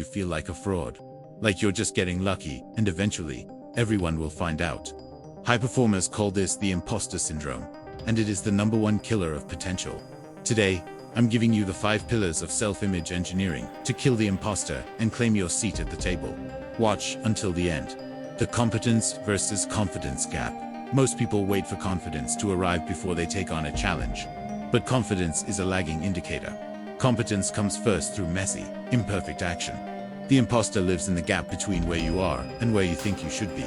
you feel like a fraud. Like you're just getting lucky, and eventually, everyone will find out. High performers call this the imposter syndrome, and it is the #1 killer of potential. Today, I'm giving you the 5 pillars of self-image engineering to kill the imposter and claim your seat at the table. Watch until the end. The competence versus confidence gap. Most people wait for confidence to arrive before they take on a challenge. But confidence is a lagging indicator. Competence comes first through messy, imperfect action. The imposter lives in the gap between where you are and where you think you should be.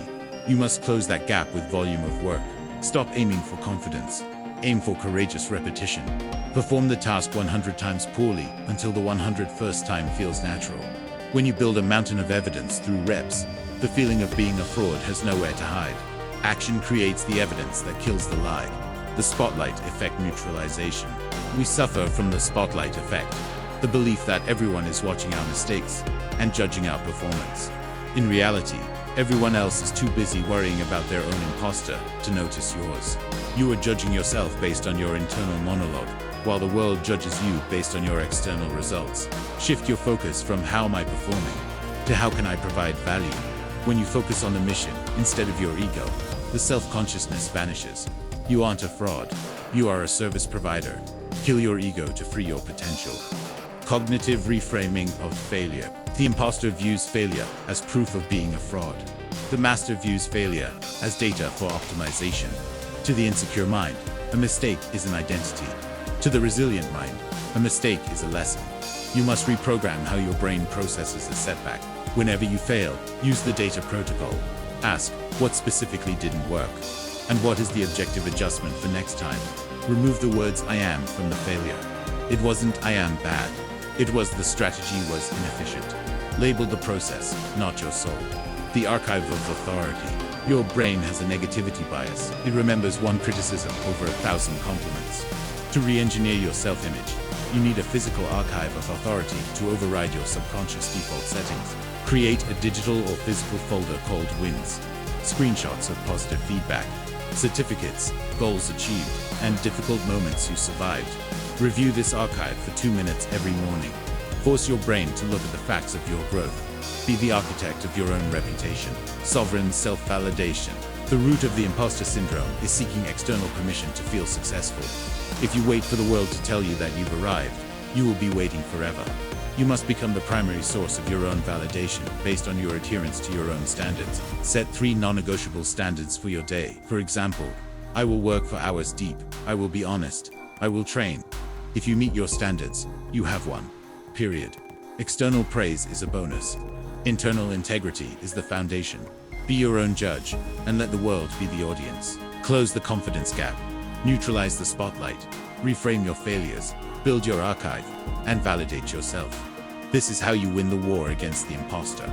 You must close that gap with volume of work. Stop aiming for confidence. Aim for courageous repetition. Perform the task 100 times poorly until the 101st time feels natural. When you build a mountain of evidence through reps, the feeling of being a fraud has nowhere to hide. Action creates the evidence that kills the lie. The spotlight effect neutralization. We suffer from the spotlight effect, the belief that everyone is watching our mistakes and judging our performance. In reality, everyone else is too busy worrying about their own imposter to notice yours. You are judging yourself based on your internal monologue, while the world judges you based on your external results. Shift your focus from how am I performing to how can I provide value. When you focus on the mission instead of your ego, the self-consciousness vanishes. You aren't a fraud. You are a service provider. Kill your ego to free your potential. Cognitive reframing of failure. The imposter views failure as proof of being a fraud. The master views failure as data for optimization. To the insecure mind, a mistake is an identity. To the resilient mind, a mistake is a lesson. You must reprogram how your brain processes a setback. Whenever you fail, use the data protocol. Ask, what specifically didn't work? And what is the objective adjustment for next time? Remove the words I am from the failure. It wasn't I am bad. It was the strategy was inefficient. Label the process, not your soul. The archive of authority. Your brain has a negativity bias. It remembers one criticism over 1,000 compliments. To re-engineer your self-image, you need a physical archive of authority to override your subconscious default settings. Create a digital or physical folder called wins. Screenshots of positive feedback, certificates, goals achieved, and difficult moments you survived. Review this archive for 2 minutes every morning. Force your brain to look at the facts of your growth. Be the architect of your own reputation. Sovereign self-validation. The root of the imposter syndrome is seeking external permission to feel successful. If you wait for the world to tell you that you've arrived, you will be waiting forever. You must become the primary source of your own validation based on your adherence to your own standards. Set 3 non-negotiable standards for your day. For example, I will work for hours deep. I will be honest. I will train. If you meet your standards, you have won. Period. External praise is a bonus. Internal integrity is the foundation. Be your own judge, and let the world be the audience. Close the confidence gap. Neutralize the spotlight. Reframe your failures. Build your archive, and validate yourself. This is how you win the war against the imposter.